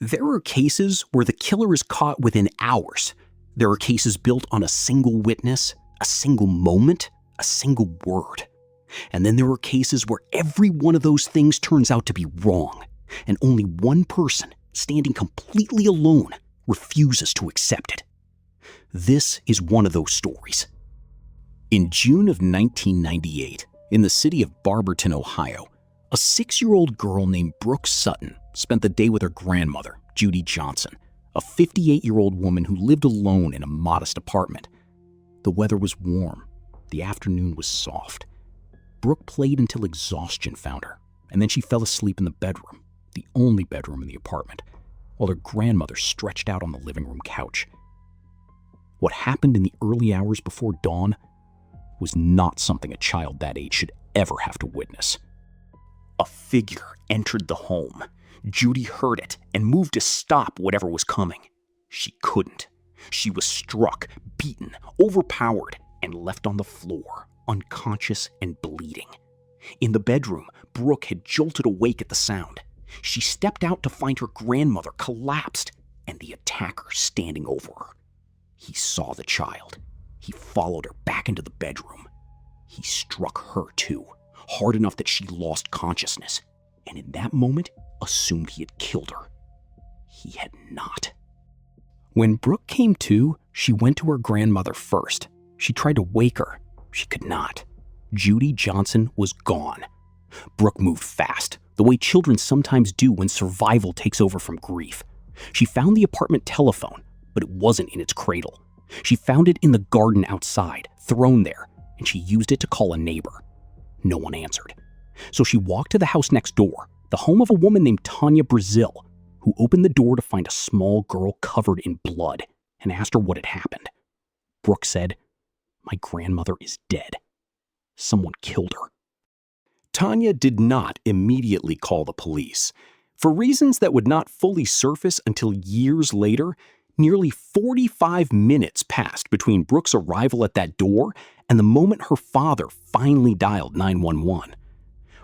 There are cases where the killer is caught within hours. There are cases built on a single witness, a single moment, a single word. And then there are cases where every one of those things turns out to be wrong, and only one person, standing completely alone, refuses to accept it. This is one of those stories. In June of 1998, in the city of Barberton, Ohio, a 6-year-old girl named Brooke Sutton spent the day with her grandmother, Judy Johnson, a 58-year-old woman who lived alone in a modest apartment. The weather was warm. The afternoon was soft. Brooke played until exhaustion found her, and then she fell asleep in the bedroom, the only bedroom in the apartment, while her grandmother stretched out on the living room couch. What happened in the early hours before dawn was not something a child that age should ever have to witness. A figure entered the home. Judy heard it and moved to stop whatever was coming. She couldn't. She was struck, beaten, overpowered, and left on the floor, unconscious and bleeding. In the bedroom, Brooke had jolted awake at the sound. She stepped out to find her grandmother collapsed and the attacker standing over her. He saw the child. He followed her back into the bedroom. He struck her too, hard enough that she lost consciousness, and in that moment assumed he had killed her. He had not. When Brooke came to, she went to her grandmother first. She tried to wake her. She could not. Judy Johnson was gone. Brooke moved fast, the way children sometimes do when survival takes over from grief. She found the apartment telephone, but it wasn't in its cradle. She found it in the garden outside, thrown there, and she used it to call a neighbor. No one answered. So she walked to the house next door, the home of a woman named Tanya Brazil, who opened the door to find a small girl covered in blood and asked her what had happened. Brooke said, "My grandmother is dead. Someone killed her." Tanya did not immediately call the police. For reasons that would not fully surface until years later, nearly 45 minutes passed between Brooke's arrival at that door and the moment her father finally dialed 911.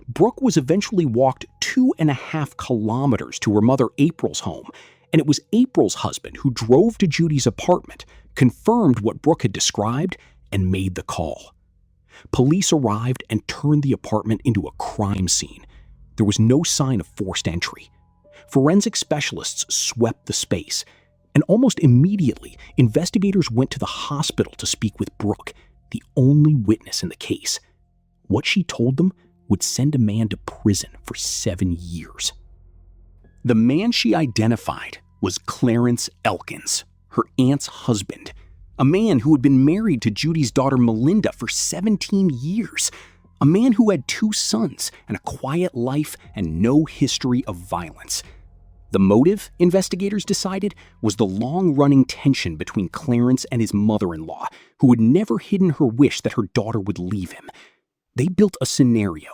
Brooke was eventually walked 2.5 kilometers to her mother April's home, and it was April's husband who drove to Judy's apartment, confirmed what Brooke had described, and made the call. Police arrived and turned the apartment into a crime scene. There was no sign of forced entry. Forensic specialists swept the space, and almost immediately, investigators went to the hospital to speak with Brooke, the only witness in the case. What she told them would send a man to prison for 7 years. The man she identified was Clarence Elkins, her aunt's husband, a man who had been married to Judy's daughter Melinda for 17 years, a man who had 2 sons and a quiet life and no history of violence. The motive, investigators decided, was the long-running tension between Clarence and his mother-in-law, who had never hidden her wish that her daughter would leave him. They built a scenario.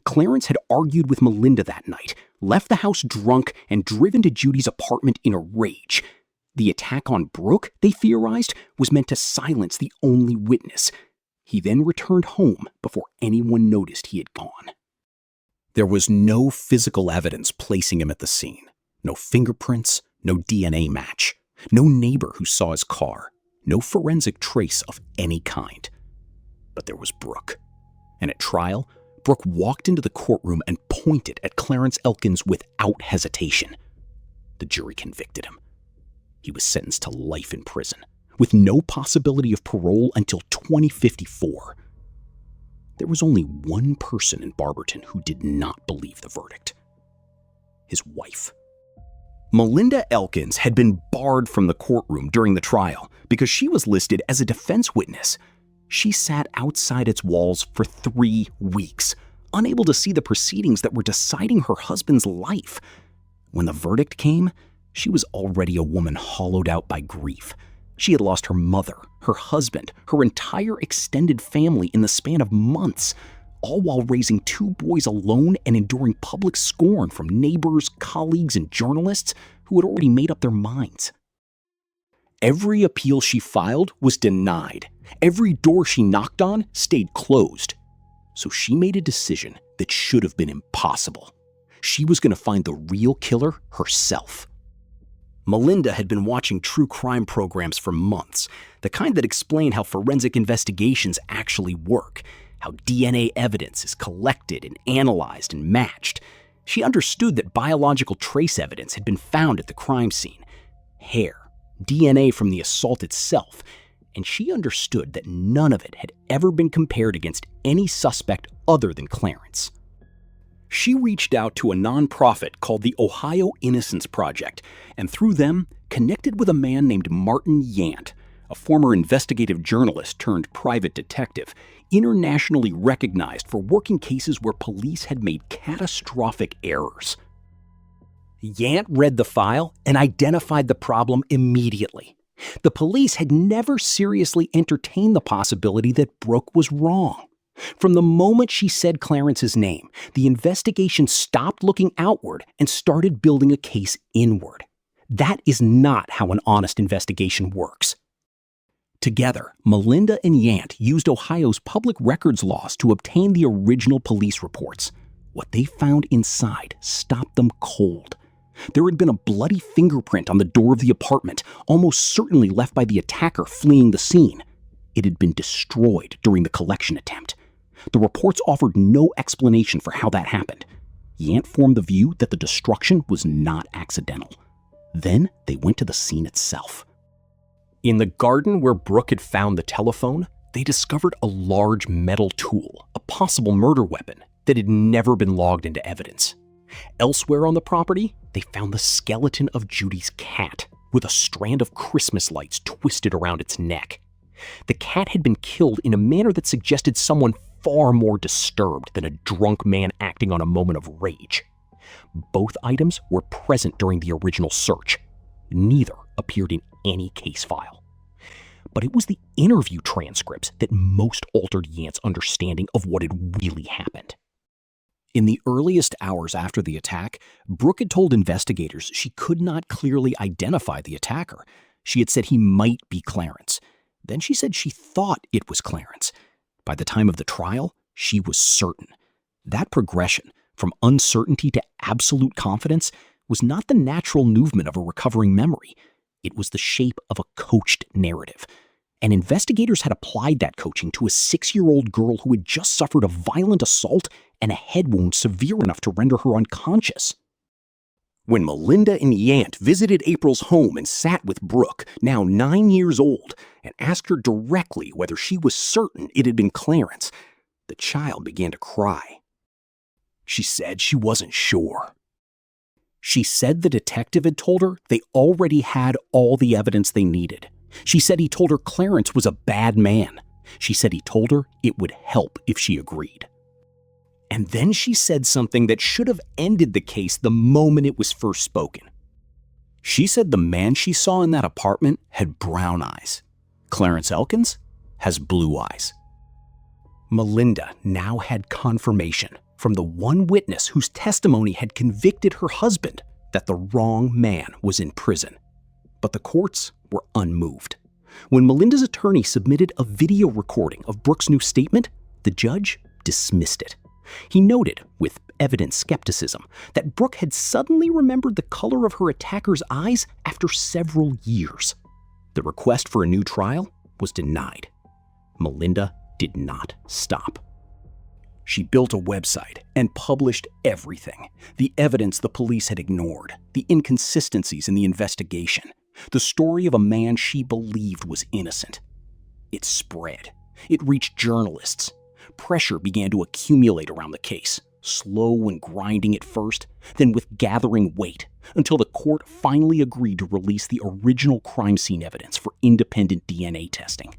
Clarence had argued with Melinda that night, left the house drunk, and driven to Judy's apartment in a rage. The attack on Brooke, they theorized, was meant to silence the only witness. He then returned home before anyone noticed he had gone. There was no physical evidence placing him at the scene. No fingerprints, no DNA match, no neighbor who saw his car, no forensic trace of any kind. But there was Brooke. And at trial, Brooke walked into the courtroom and pointed at Clarence Elkins without hesitation. The jury convicted him. He was sentenced to life in prison, with no possibility of parole until 2054. There was only one person in Barberton who did not believe the verdict: his wife. Melinda Elkins had been barred from the courtroom during the trial because she was listed as a defense witness. She sat outside its walls for 3 weeks, unable to see the proceedings that were deciding her husband's life. When the verdict came, she was already a woman hollowed out by grief. She had lost her mother, her husband, her entire extended family in the span of months, all while raising 2 boys alone and enduring public scorn from neighbors, colleagues, and journalists who had already made up their minds. Every appeal she filed was denied. Every door she knocked on stayed closed. So she made a decision that should have been impossible. She was going to find the real killer herself. Melinda had been watching true crime programs for months, the kind that explain how forensic investigations actually work, how DNA evidence is collected and analyzed and matched. She understood that biological trace evidence had been found at the crime scene, hair, DNA from the assault itself, and she understood that none of it had ever been compared against any suspect other than Clarence. She reached out to a nonprofit called the Ohio Innocence Project, and through them, connected with a man named Martin Yant, a former investigative journalist turned private detective, internationally recognized for working cases where police had made catastrophic errors. Yant read the file and identified the problem immediately. The police had never seriously entertained the possibility that Brooke was wrong. From the moment she said Clarence's name, the investigation stopped looking outward and started building a case inward. That is not how an honest investigation works. Together, Melinda and Yant used Ohio's public records laws to obtain the original police reports. What they found inside stopped them cold. There had been a bloody fingerprint on the door of the apartment, almost certainly left by the attacker fleeing the scene. It had been destroyed during the collection attempt. The reports offered no explanation for how that happened. Yant formed the view that the destruction was not accidental. Then they went to the scene itself. In the garden where Brooke had found the telephone, they discovered a large metal tool, a possible murder weapon, that had never been logged into evidence. Elsewhere on the property, they found the skeleton of Judy's cat, with a strand of Christmas lights twisted around its neck. The cat had been killed in a manner that suggested someone far more disturbed than a drunk man acting on a moment of rage. Both items were present during the original search. Neither appeared in any case file. But it was the interview transcripts that most altered Yant's understanding of what had really happened. In the earliest hours after the attack, Brooke had told investigators she could not clearly identify the attacker. She had said he might be Clarence. Then she said she thought it was Clarence. By the time of the trial, she was certain. That progression, from uncertainty to absolute confidence, was not the natural movement of a recovering memory. It was the shape of a coached narrative. And investigators had applied that coaching to a 6-year-old girl who had just suffered a violent assault and a head wound severe enough to render her unconscious. When Melinda and Yant visited April's home and sat with Brooke, now 9 years old, and asked her directly whether she was certain it had been Clarence, the child began to cry. She said she wasn't sure. She said the detective had told her they already had all the evidence they needed. She said he told her Clarence was a bad man. She said he told her it would help if she agreed. And then she said something that should have ended the case the moment it was first spoken. She said the man she saw in that apartment had brown eyes. Clarence Elkins has blue eyes. Melinda now had confirmation from the one witness whose testimony had convicted her husband that the wrong man was in prison. But the courts were unmoved. When Melinda's attorney submitted a video recording of Brooke's new statement, the judge dismissed it. He noted, with evident skepticism, that Brooke had suddenly remembered the color of her attacker's eyes after several years. The request for a new trial was denied. Melinda did not stop. She built a website and published everything: the evidence the police had ignored, the inconsistencies in the investigation, the story of a man she believed was innocent. It spread. It reached journalists. Pressure began to accumulate around the case, slow and grinding at first, then with gathering weight, until the court finally agreed to release the original crime scene evidence for independent DNA testing.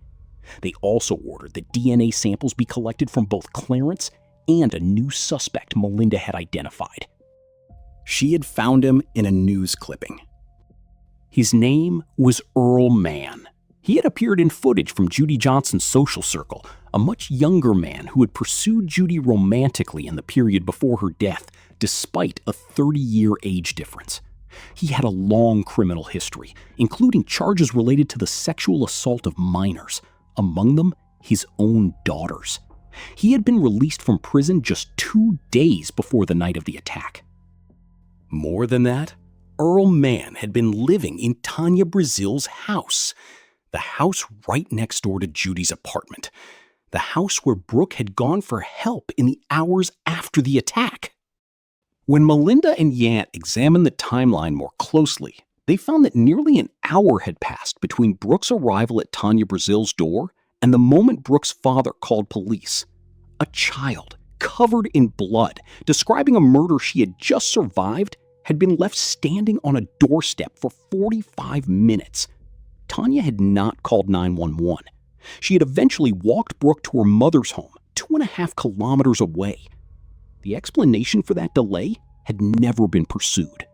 They also ordered that DNA samples be collected from both Clarence and a new suspect Melinda had identified. She had found him in a news clipping. His name was Earl Mann. He had appeared in footage from Judy Johnson's social circle, a much younger man who had pursued Judy romantically in the period before her death, despite a 30-year age difference. He had a long criminal history, including charges related to the sexual assault of minors, among them his own daughters. He had been released from prison just 2 days before the night of the attack. More than that, Earl Mann had been living in Tanya Brazil's house, the house right next door to Judy's apartment, the house where Brooke had gone for help in the hours after the attack. When Melinda and Yant examined the timeline more closely, they found that nearly an hour had passed between Brooke's arrival at Tanya Brazil's door and the moment Brooke's father called police. A child, covered in blood, describing a murder she had just survived, had been left standing on a doorstep for 45 minutes. Tanya had not called 911. She had eventually walked Brooke to her mother's home, 2.5 kilometers away. The explanation for that delay had never been pursued.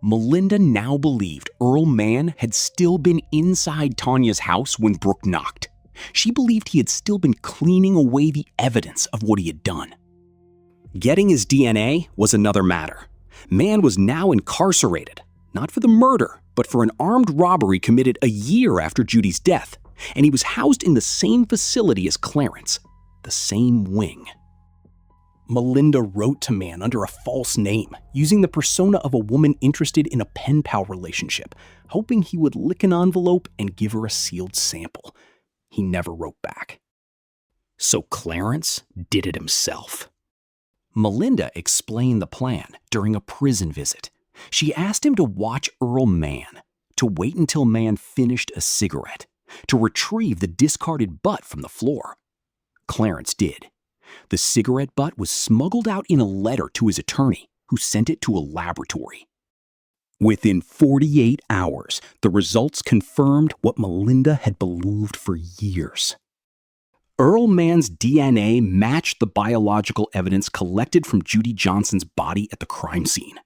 Melinda now believed Earl Mann had still been inside Tanya's house when Brooke knocked. She believed he had still been cleaning away the evidence of what he had done. Getting his DNA was another matter. Mann was now incarcerated, not for the murder, but for an armed robbery committed a year after Judy's death, and he was housed in the same facility as Clarence, the same wing. Melinda wrote to Mann under a false name, using the persona of a woman interested in a pen-pal relationship, hoping he would lick an envelope and give her a sealed sample. He never wrote back. So Clarence did it himself. Melinda explained the plan during a prison visit. She asked him to watch Earl Mann, to wait until Mann finished a cigarette, to retrieve the discarded butt from the floor. Clarence did. The cigarette butt was smuggled out in a letter to his attorney, who sent it to a laboratory. Within 48 hours, the results confirmed what Melinda had believed for years. Earl Mann's DNA matched the biological evidence collected from Judy Johnson's body at the crime scene.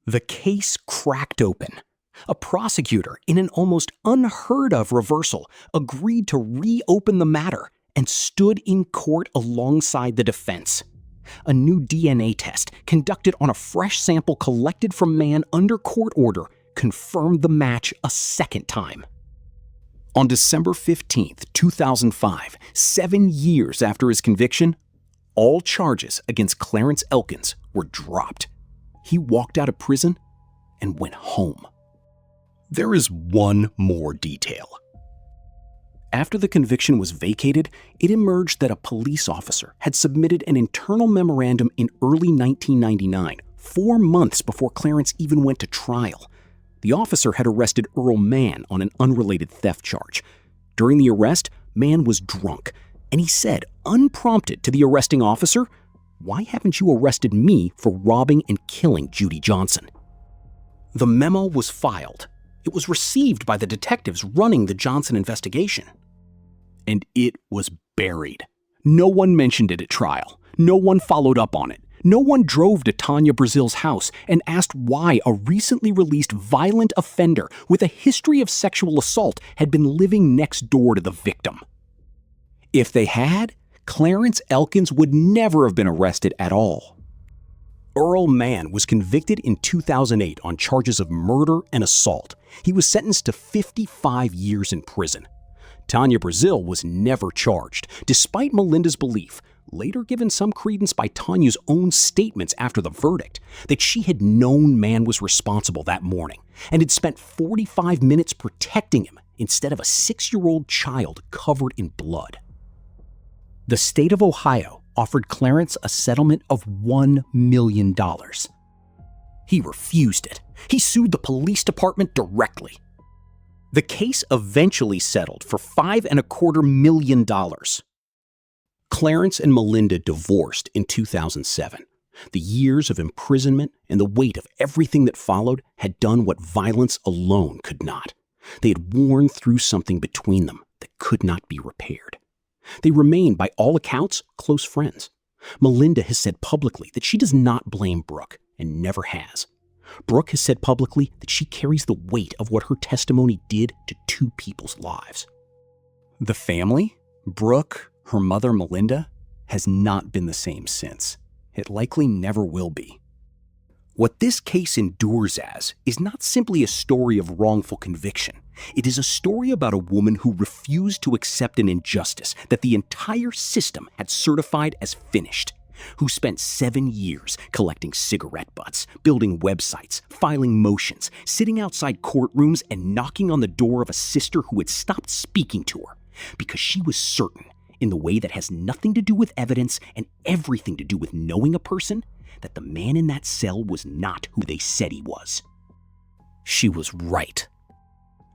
The case cracked open. A prosecutor, in an almost unheard of reversal, agreed to reopen the matter and stood in court alongside the defense. A new DNA test, conducted on a fresh sample collected from Mann under court order, confirmed the match a second time. On December 15, 2005, 7 years after his conviction, all charges against Clarence Elkins were dropped. He walked out of prison and went home. There is one more detail. After the conviction was vacated, it emerged that a police officer had submitted an internal memorandum in early 1999, 4 months before Clarence even went to trial. The officer had arrested Earl Mann on an unrelated theft charge. During the arrest, Mann was drunk, and he said, unprompted, to the arresting officer, "Why haven't you arrested me for robbing and killing Judy Johnson?" The memo was filed. It was received by the detectives running the Johnson investigation. And it was buried. No one mentioned it at trial. No one followed up on it. No one drove to Tanya Brazil's house and asked why a recently released violent offender with a history of sexual assault had been living next door to the victim. If they had, Clarence Elkins would never have been arrested at all. Earl Mann was convicted in 2008 on charges of murder and assault. He was sentenced to 55 years in prison. Tanya Brazil was never charged, despite Melinda's belief, later given some credence by Tanya's own statements after the verdict, that she had known Mann was responsible that morning and had spent 45 minutes protecting him instead of a 6-year-old child covered in blood. The state of Ohio offered Clarence a settlement of $1 million. He refused it. He sued the police department directly. The case eventually settled for $5.25 million. Clarence and Melinda divorced in 2007. The years of imprisonment and the weight of everything that followed had done what violence alone could not. They had worn through something between them that could not be repaired. They remain, by all accounts, close friends. Melinda has said publicly that she does not blame Brooke and never has. Brooke has said publicly that she carries the weight of what her testimony did to 2 people's lives. The family, Brooke, her mother Melinda, has not been the same since. It likely never will be. What this case endures as is not simply a story of wrongful conviction. It is a story about a woman who refused to accept an injustice that the entire system had certified as finished. who spent 7 years collecting cigarette butts, building websites, filing motions, sitting outside courtrooms, and knocking on the door of a sister who had stopped speaking to her because she was certain, in the way that has nothing to do with evidence and everything to do with knowing a person, that the man in that cell was not who they said he was. She was right.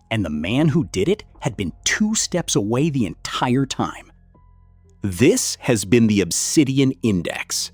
And the man who did it had been 2 steps away the entire time. This has been the Obsidian Index.